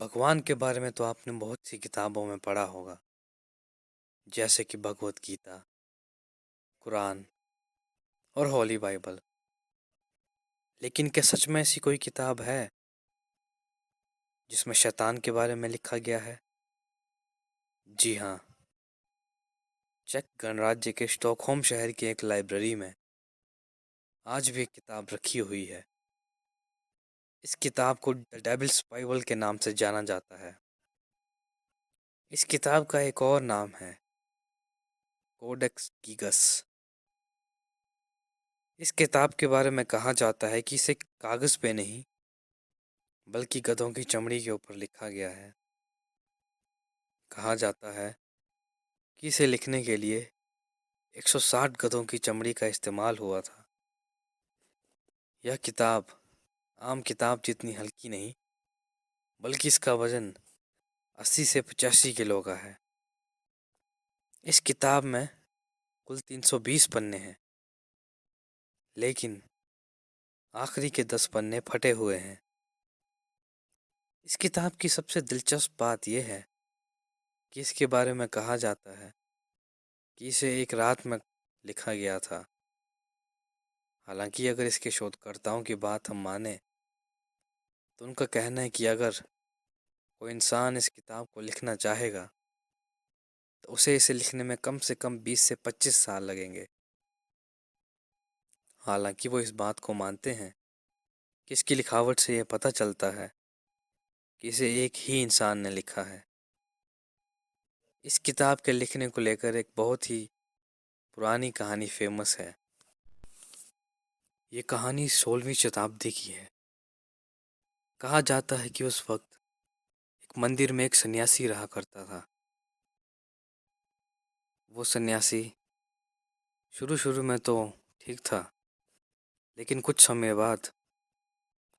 भगवान के बारे में तो आपने बहुत सी किताबों में पढ़ा होगा। जैसे कि भगवत गीता, कुरान और होली बाइबल। लेकिन क्या सच में ऐसी कोई किताब है जिसमें शैतान के बारे में लिखा गया है? जी हाँ। चेक गणराज्य के स्टॉकहोम शहर की एक लाइब्रेरी में आज भी एक किताब रखी हुई है। इस किताब को द डेविल्स बाइबल के नाम से जाना जाता है। इस किताब का एक और नाम है कोडेक्स गीगस। इस किताब के बारे में कहा जाता है कि इसे कागज पे नहीं बल्कि गधों की चमड़ी के ऊपर लिखा गया है। कहा जाता है कि इसे लिखने के लिए 160 गधों की चमड़ी का इस्तेमाल हुआ था। यह किताब आम किताब जितनी हल्की नहीं, बल्कि इसका वजन 80 से 85 किलो का है। इस किताब में कुल 320 पन्ने हैं, लेकिन आखिरी के 10 पन्ने फटे हुए हैं। इस किताब की सबसे दिलचस्प बात यह है कि इसके बारे में कहा जाता है कि इसे एक रात में लिखा गया था। हालांकि अगर इसके शोधकर्ताओं की बात हम माने तो उनका कहना है कि अगर कोई इंसान इस किताब को लिखना चाहेगा तो उसे इसे लिखने में कम से कम 20 से 25 साल लगेंगे। हालांकि वो इस बात को मानते हैं कि इसकी लिखावट से यह पता चलता है कि इसे एक ही इंसान ने लिखा है। इस किताब के लिखने को लेकर एक बहुत ही पुरानी कहानी फेमस है। ये कहानी 16वीं शताब्दी की है। कहा जाता है कि उस वक्त एक मंदिर में एक सन्यासी रहा करता था। वो सन्यासी शुरू शुरू में तो ठीक था, लेकिन कुछ समय बाद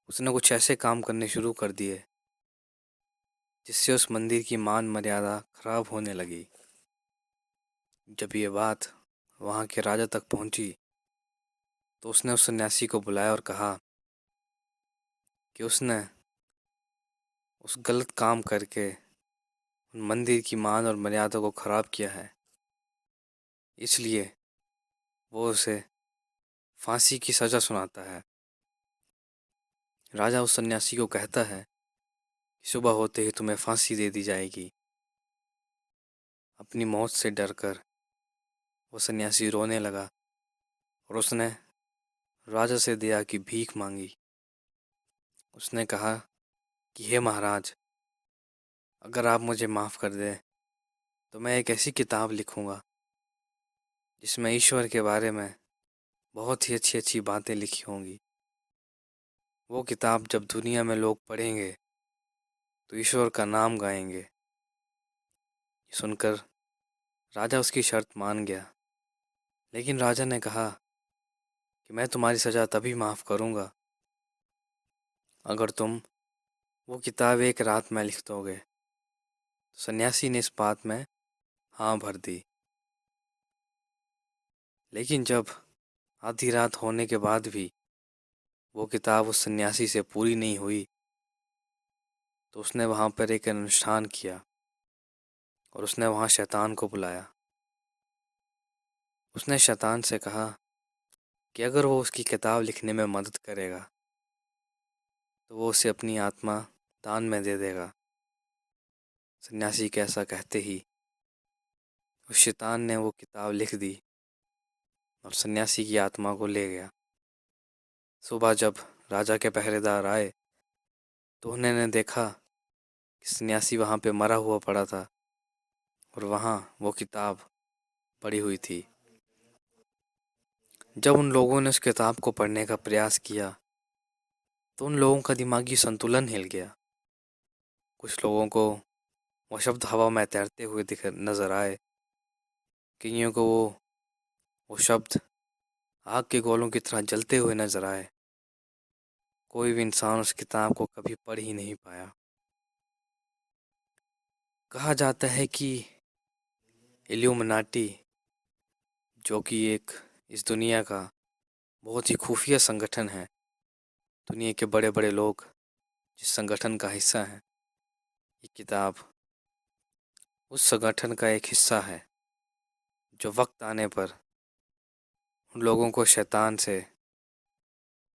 उसने कुछ ऐसे काम करने शुरू कर दिए जिससे उस मंदिर की मान मर्यादा खराब होने लगी। जब ये बात वहाँ के राजा तक पहुँची तो उसने उस सन्यासी को बुलाया और कहा कि उसने उस गलत काम करके उन मंदिर की मान और मर्यादा को खराब किया है, इसलिए वो उसे फांसी की सज़ा सुनाता है। राजा उस सन्यासी को कहता है कि सुबह होते ही तुम्हें फांसी दे दी जाएगी। अपनी मौत से डरकर वो सन्यासी रोने लगा और उसने राजा से दया की भीख मांगी। उसने कहा कि हे महाराज, अगर आप मुझे माफ़ कर दें तो मैं एक ऐसी किताब लिखूँगा जिसमें ईश्वर के बारे में बहुत ही अच्छी अच्छी बातें लिखी होंगी। वो किताब जब दुनिया में लोग पढ़ेंगे तो ईश्वर का नाम गाएंगे। ये सुनकर राजा उसकी शर्त मान गया, लेकिन राजा ने कहा कि मैं तुम्हारी सज़ा तभी माफ़ करूँगा अगर तुम वो किताब एक रात में लिख दोगे। तो सन्यासी ने इस बात में हाँ भर दी। लेकिन जब आधी रात होने के बाद भी वो किताब उस सन्यासी से पूरी नहीं हुई तो उसने वहाँ पर एक अनुष्ठान किया और उसने वहाँ शैतान को बुलाया। उसने शैतान से कहा कि अगर वो उसकी किताब लिखने में मदद करेगा तो वो उसे अपनी आत्मा दान में दे देगा। सन्यासी के ऐसा कहते ही उस शैतान ने वो किताब लिख दी और सन्यासी की आत्मा को ले गया। सुबह जब राजा के पहरेदार आए तो उन्होंने देखा कि सन्यासी वहाँ पे मरा हुआ पड़ा था और वहाँ वो किताब पड़ी हुई थी। जब उन लोगों ने उस किताब को पढ़ने का प्रयास किया तो उन लोगों का दिमागी संतुलन हिल गया। कुछ लोगों को वो शब्द हवा में तैरते हुए दिख नज़र आए, कईयों को वो शब्द आग के गोलों की तरह जलते हुए नज़र आए। कोई भी इंसान उस किताब को कभी पढ़ ही नहीं पाया। कहा जाता है कि इल्यूमिनाटी, जो कि एक इस दुनिया का बहुत ही खुफिया संगठन है, दुनिया के बड़े बड़े लोग जिस संगठन का हिस्सा हैं, ये किताब उस संगठन का एक हिस्सा है जो वक्त आने पर उन लोगों को शैतान से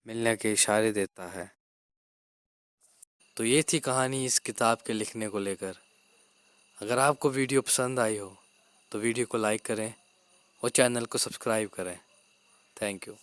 मिलने के इशारे देता है। तो ये थी कहानी इस किताब के लिखने को लेकर। अगर आपको वीडियो पसंद आई हो तो वीडियो को लाइक करें और चैनल को सब्सक्राइब करें। Thank you.